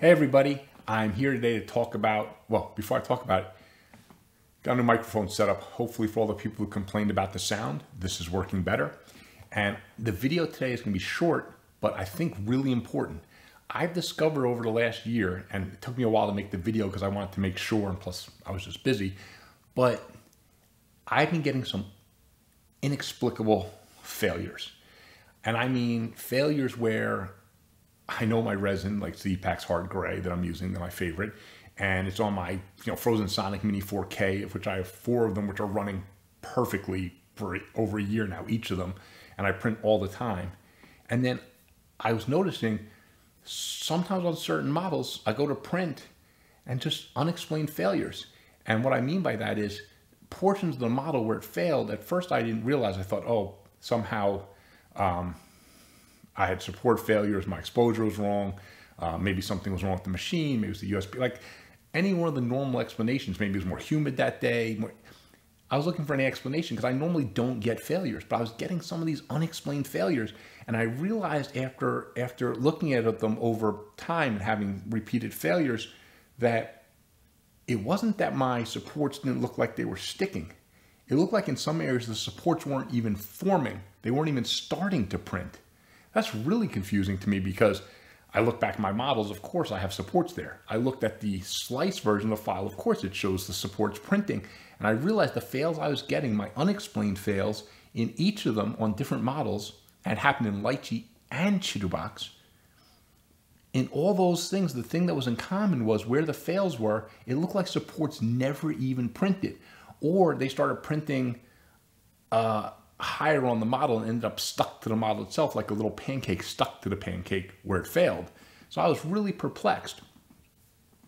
Hey everybody, I'm here today to talk about, well, before I talk about it, got a new microphone set up, hopefully for all the people who complained about the sound, this is working better. And the video today is gonna be short, but I think really important. I've discovered over the last year, and it took me a while to make the video because I wanted to make sure, and plus I was just busy, but I've been getting some inexplicable failures. And I mean failures where I know my resin, like Chitubox Hard Gray that I'm using, they're my favorite, and it's on my Frozen Sonic Mini 4K, of which I have 4 of them, which are running perfectly for over a year now, each of them, and I print all the time. And then I was noticing sometimes on certain models, I go to print and just unexplained failures. And what I mean by that is portions of the model where it failed, at first I didn't realize, I thought, oh, somehow I had support failures, my exposure was wrong, maybe something was wrong with the machine, maybe it was the USB, like any one of the normal explanations. Maybe it was more humid that day. I was looking for any explanation because I normally don't get failures, but I was getting some of these unexplained failures. And I realized after looking at them over time and having repeated failures that it wasn't that my supports didn't look like they were sticking. It looked like in some areas the supports weren't even forming. They weren't even starting to print. That's really confusing to me because I look back at my models, of course I have supports there. I looked at the slice version of the file, of course it shows the supports printing. And I realized the fails I was getting, my unexplained fails in each of them on different models, and it happened in Lychee and Chitubox. In all those things, the thing that was in common was where the fails were, it looked like supports never even printed. Or they started printing higher on the model and ended up stuck to the model itself, like a little pancake stuck to the pancake where it failed. So I was really perplexed.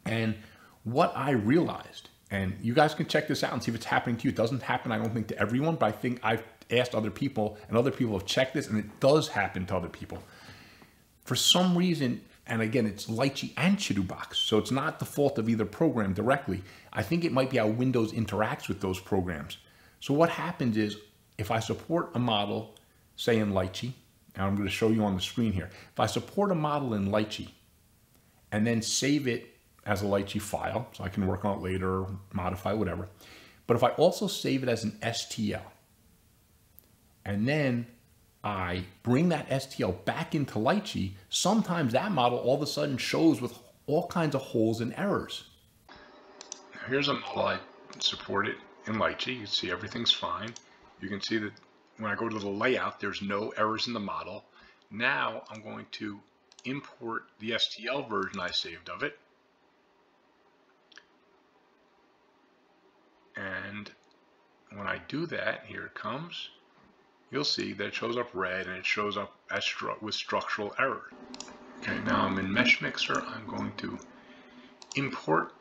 And what I realized, and you guys can check this out and see if it's happening to you. It doesn't happen, I don't think, to everyone, but I think I've asked other people and other people have checked this, and it does happen to other people. For some reason, and again, it's Lychee and Chitubox, so it's not the fault of either program directly. I think it might be how Windows interacts with those programs. So what happens is, if I support a model, say in Lychee, and I'm going to show you on the screen here. If I support a model in Lychee and then save it as a Lychee file, so I can work on it later, modify, whatever. But if I also save it as an STL, and then I bring that STL back into Lychee, sometimes that model all of a sudden shows with all kinds of holes and errors. Here's a model I supported in Lychee. You can see everything's fine. You can see that when I go to the layout, there's no errors in the model. Now I'm going to import the STL version I saved of it. And when I do that, here it comes, you'll see that it shows up red and it shows up as with structural error. Okay, now I'm in Mesh Mixer. I'm going to import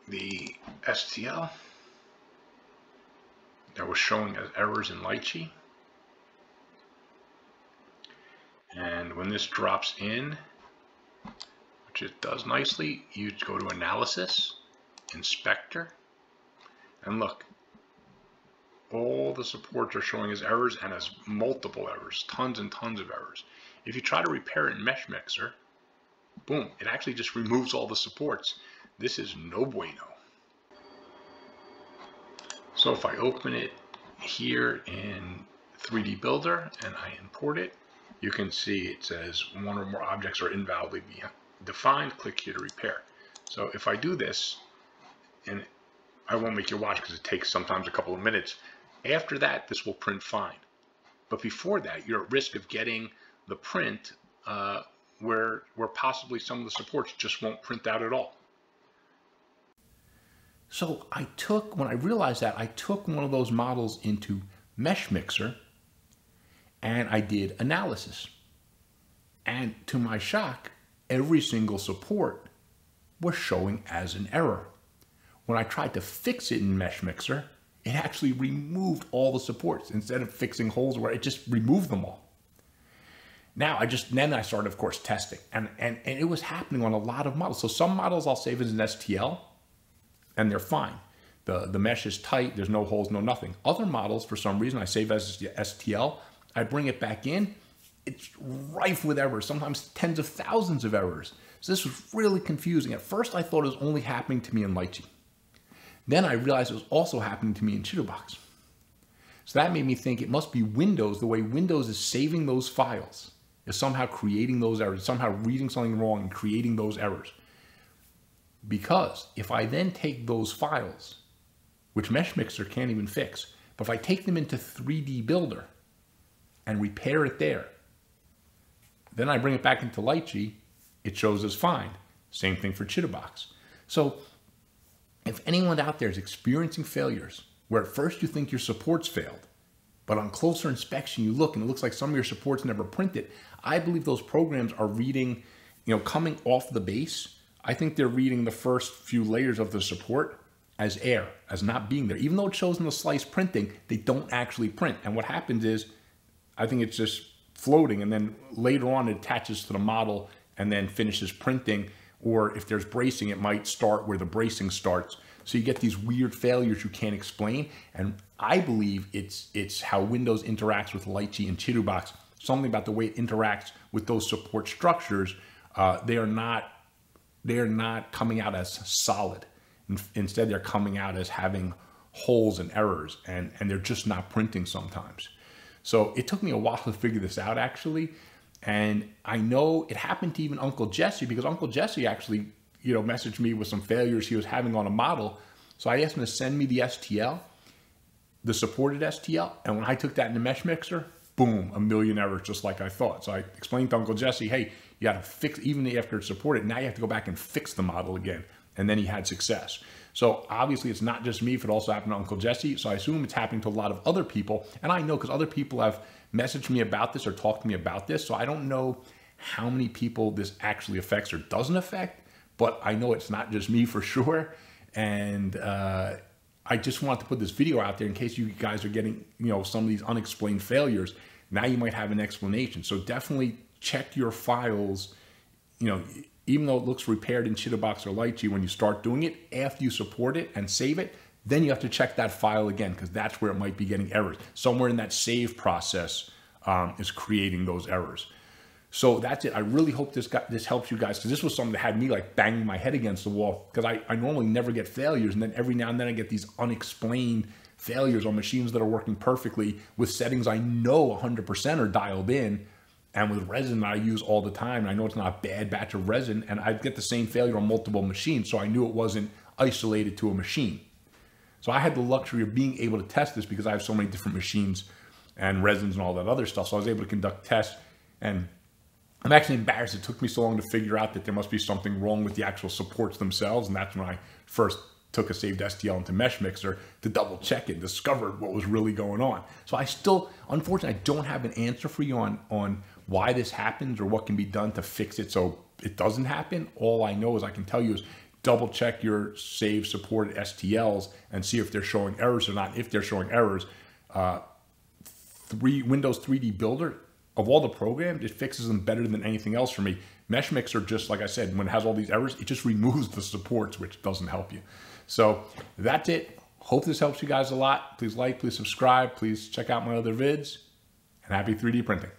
the STL that was showing as errors in Lychee. And when this drops in, which it does nicely, you go to Analysis, Inspector, and look, all the supports are showing as errors and as multiple errors, tons and tons of errors. If you try to repair it in Mesh Mixer, boom, it actually just removes all the supports. This is no bueno. So if I open it here in 3D Builder and I import it, you can see it says one or more objects are invalidly defined. Click here to repair. So if I do this, and I won't make you watch because it takes sometimes a couple of minutes, after that this will print fine. But before that, you're at risk of getting the print where possibly some of the supports just won't print out at all. So when I realized that, I took one of those models into Mesh Mixer and I did analysis. And to my shock, every single support was showing as an error. When I tried to fix it in Mesh Mixer, it actually removed all the supports. Instead of fixing holes where it just removed them all. Now then I started, of course, testing, and it was happening on a lot of models. So some models I'll save as an STL, and they're fine. The mesh is tight, there's no holes, no nothing. Other models, for some reason, I save as STL, I bring it back in, it's rife with errors, sometimes tens of thousands of errors. So this was really confusing. At first, I thought it was only happening to me in Lychee. Then I realized it was also happening to me in Chitubox. So that made me think it must be Windows, the way Windows is saving those files, is somehow creating those errors, somehow reading something wrong and creating those errors. Because if I then take those files, which MeshMixer can't even fix, but if I take them into 3D Builder and repair it there, then I bring it back into Lychee, it shows as fine. Same thing for Chitubox. So if anyone out there is experiencing failures where at first you think your supports failed, but on closer inspection you look and it looks like some of your supports never printed, I believe those programs are reading, coming off the base. I think they're reading the first few layers of the support as air, as not being there. Even though it shows in the slice printing, they don't actually print. And what happens is, I think it's just floating, and then later on it attaches to the model and then finishes printing. Or if there's bracing, it might start where the bracing starts. So you get these weird failures you can't explain. And I believe it's how Windows interacts with Lychee and Chitubox. Something about the way it interacts with those support structures. They are not coming out as solid. Instead, they're coming out as having holes and errors, and they're just not printing sometimes. So it took me a while to figure this out, actually. And I know it happened to even Uncle Jesse, because Uncle Jesse actually, messaged me with some failures he was having on a model. So I asked him to send me the STL, the supported STL. And when I took that into MeshMixer, boom, a million errors, just like I thought. So I explained to Uncle Jesse, hey, you got to fix, even after it's supported, now you have to go back and fix the model again. And then he had success. So obviously it's not just me, if it also happened to Uncle Jesse. So I assume it's happening to a lot of other people. And I know because other people have messaged me about this or talked to me about this. So I don't know how many people this actually affects or doesn't affect, but I know it's not just me for sure. And I just wanted to put this video out there in case you guys are getting, some of these unexplained failures. Now you might have an explanation. So definitely check your files, even though it looks repaired in Chitubox or Lychee, when you start doing it, after you support it and save it, then you have to check that file again, because that's where it might be getting errors. Somewhere in that save process is creating those errors. So that's it. I really hope this helps you guys, because this was something that had me like banging my head against the wall, because I normally never get failures, and then every now and then I get these unexplained failures on machines that are working perfectly with settings I know 100% are dialed in. And with resin that I use all the time, and I know it's not a bad batch of resin, and I get the same failure on multiple machines, so I knew it wasn't isolated to a machine. So I had the luxury of being able to test this because I have so many different machines and resins and all that other stuff. So I was able to conduct tests, and I'm actually embarrassed it took me so long to figure out that there must be something wrong with the actual supports themselves, and that's when I first took a saved STL into MeshMixer to double check it and discovered what was really going on. So I still, unfortunately, I don't have an answer for you on why this happens or what can be done to fix it so it doesn't happen. All I know is I can tell you is double check your save supported STLs and see if they're showing errors or not. If they're showing errors, Windows 3D Builder, of all the programs, it fixes them better than anything else for me. MeshMixer, just like I said, when it has all these errors, it just removes the supports, which doesn't help you. So that's it. Hope this helps you guys a lot. Please like, please subscribe, please check out my other vids, and happy 3D printing.